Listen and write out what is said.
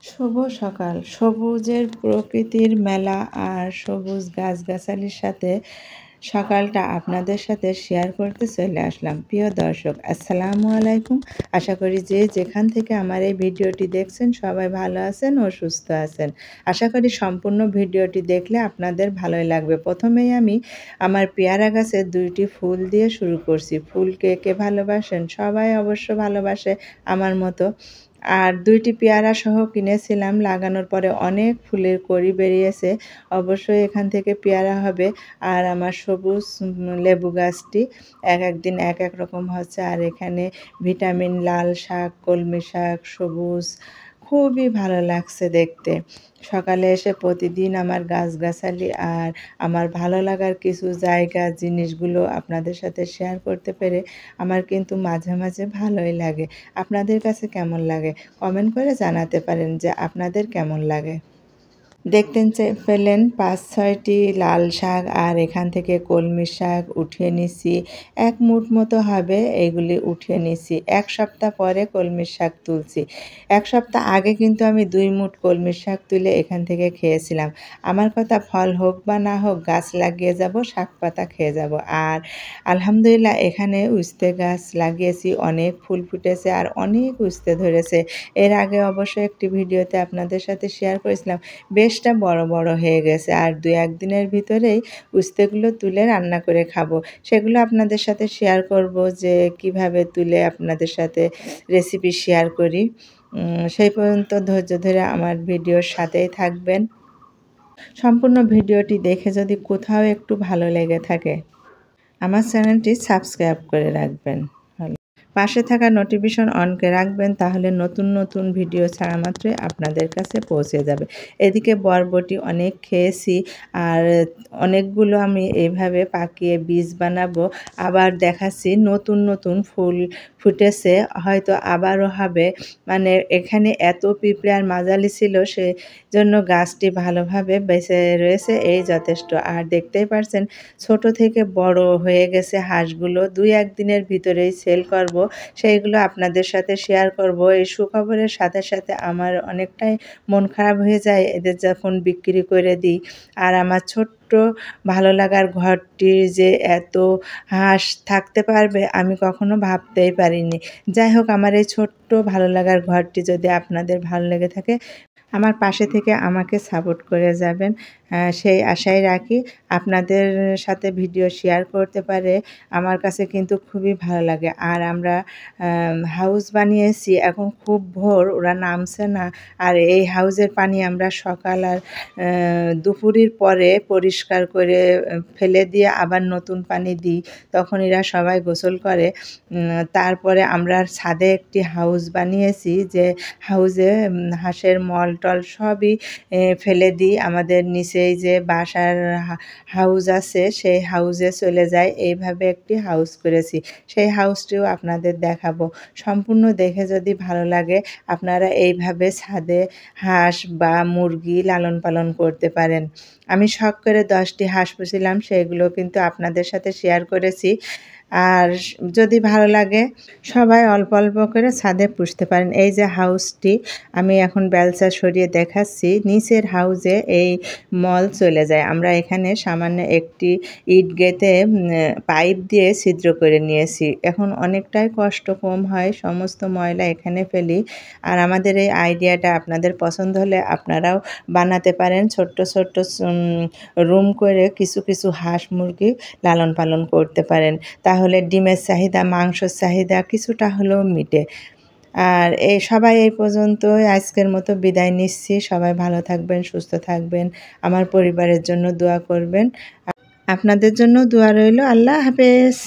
শুভ সকাল। সবুজের প্রকৃতির মেলা আর সবুজ গাছগাছালির সাথে সকালটা আপনাদের সাথে শেয়ার করতে চলে আসলাম। প্রিয় দর্শক, আসসালামু আলাইকুম। আশা করি যে যেখান থেকে আমার এই ভিডিওটি দেখছেন সবাই ভালো আছেন ও সুস্থ আছেন। আশা করি সম্পূর্ণ ভিডিওটি দেখলে আপনাদের ভালোই লাগবে। প্রথমেই আমি আমার পেয়ারা গাছে 2টি ফুল দিয়ে শুরু করছি। ফুল কে কে ভালোবাসেন? সবাই অবশ্য ভালোবাসে আমার মতো। আর 2টি পেয়ারা সহ কিনেছিলাম, লাগানোর পরে অনেক ফুলের কড়ি বেরিয়েছে। অবশ্যই এখান থেকে পেয়ারা হবে। আর আমার সবুজ লেবু গাছটি একদিন এক রকম হচ্ছে। আর এখানে ভিটামিন লাল শাক, কলমি শাক, সবুজ, খুবই ভালো লাগছে দেখতে। সকালে এসে প্রতিদিন আমার গাছগাছালি আর আমার ভালো লাগার কিছু জায়গা জিনিসগুলো আপনাদের সাথে শেয়ার করতে পেরে আমার কিন্তু মাঝে মাঝে ভালোই লাগে। আপনাদের কাছে কেমন লাগে কমেন্ট করে জানাতে পারেন যে আপনাদের কেমন লাগে। দেখতেন পেলেন 5-6টি লাল শাক আর এখান থেকে কলমি শাক উঠিয়ে নিছি। 1 মুঠ মতো হবে, এগুলি উঠিয়ে নিছি। 1 সপ্তাহ পরে কলমির শাক তুলছি। 1 সপ্তাহ আগে কিন্তু আমি 2 মুঠ কলমির শাক তুলে এখান থেকে খেয়েছিলাম। আমার কথা, ফল হোক বা না হোক গাছ লাগিয়ে যাব, শাক পাতা খেয়ে যাব। আর আলহামদুলিল্লাহ এখানে উস্তে গাছ লাগিয়েছি, অনেক ফুল ফুটেছে আর অনেক উস্তে ধরেছে। এর আগে অবশ্য একটি ভিডিওতে আপনাদের সাথে শেয়ার করেছিলাম, বেশটা বড় বড় হয়ে গেছে। আর 2-1 দিনের ভিতরেই উস্তেগুলো তুলে রান্না করে খাবো। সেগুলো আপনাদের সাথে শেয়ার করব যে কিভাবে তুলে আপনাদের সাথে রেসিপি শেয়ার করি। সেই পর্যন্ত ধৈর্য ধরে আমার ভিডিওর সাথেই থাকবেন। সম্পূর্ণ ভিডিওটি দেখে যদি কোথাও একটু ভালো লেগে থাকে আমার চ্যানেলটি সাবস্ক্রাইব করে রাখবেন। পাশে থাকা নোটিফিকেশন অন করে রাখবেন, তাহলে নতুন নতুন ভিডিও ছাড়া মাত্রই আপনাদের কাছে পৌঁছে যাবে। এদিকে বরবটি অনেক খেয়েছি আর অনেকগুলো আমি এইভাবে পাকিয়ে বীজ বানাবো। আবার দেখাচ্ছি নতুন নতুন ফুল ফুটেছে, হয়তো আবারও হবে। মানে এখানে এত পিঁপড়ে আর মাজালি ছিল, সেই জন্য গাছটি ভালোভাবে বেঁচে রয়েছে, এই যথেষ্ট। আর দেখতেই পারছেন ছোট থেকে বড় হয়ে গেছে হাঁসগুলো। 2-1 দিনের ভিতরেই সেল করব, সেইগুলো আপনাদের সাথে শেয়ার করব। এই সুখবরের সাথে সাথে আমার অনেকটাই মন খারাপ হয়ে যায় এদের যখন বিক্রি করে দিই। আর আমার ছোট্ট ভালো লাগার ঘরটি যে এত হাঁস থাকতে পারবে আমি কখনো ভাবতেই পারিনি। যাই হোক, আমার এই ছোট্ট ভালো লাগার ঘরটি যদি আপনাদের ভালো লেগে থাকে আমার পাশে থেকে আমাকে সাপোর্ট করে যাবেন, সেই আশাই রাখি। আপনাদের সাথে ভিডিও শেয়ার করতে পারে আমার কাছে কিন্তু খুবই ভালো লাগে। আর আমরা হাউস বানিয়েছি, এখন খুব ভোর, ওরা নামছে না। আর এই হাউসের পানি আমরা সকাল আর দুপুরের পরে পরিষ্কার করে ফেলে দিয়ে আবার নতুন পানি দিই, তখন এরা সবাই গোসল করে। তারপরে আমরা ছাদে একটি হাউস বানিয়েছি, যে হাউসে হাঁসের মল টল সবই ফেলে দিই। আমাদের নিচেই যে বাসার হাউস আছে সেই হাউসে চলে যায়। এইভাবে একটি হাউস করেছি, সেই হাউসটিও আপনাদের দেখাবো। সম্পূর্ণ দেখে যদি ভালো লাগে আপনারা এইভাবে ছাদে হাঁস বা মুরগি লালন পালন করতে পারেন। আমি শখ করে 10টি হাঁস পুষিলাম, সেগুলো কিন্তু আপনাদের সাথে শেয়ার করেছি। আর যদি ভালো লাগে সবাই অল্প অল্প করে ছাদে পুষতে পারেন। এই যে হাউসটি আমি এখন বেলচা সরিয়ে দেখাচ্ছি, নিচের হাউসে এই মল চলে যায়। আমরা এখানে সামান্য একটি ইট গেঁথে পাইপ দিয়ে ছিদ্র করে নিয়েছি। এখন অনেকটাই কষ্ট কম হয়, সমস্ত ময়লা এখানে ফেলি। আর আমাদের এই আইডিয়াটা আপনাদের পছন্দ হলে আপনারাও বানাতে পারেন। ছোট্ট ছোট্ট রুম করে কিছু কিছু হাঁস মুরগি লালন পালন করতে পারেন, তাহলে ডিমের চাহিদা, মাংসের চাহিদা কিছুটা হলেও মিটে। আর সবাই এই পর্যন্তই, আজকের মতো বিদায় নিচ্ছি। সবাই ভালো থাকবেন, সুস্থ থাকবেন, আমার পরিবারের জন্য দোয়া করবেন। আপনাদের জন্য দোয়া রইল। আল্লাহ হাফেজ।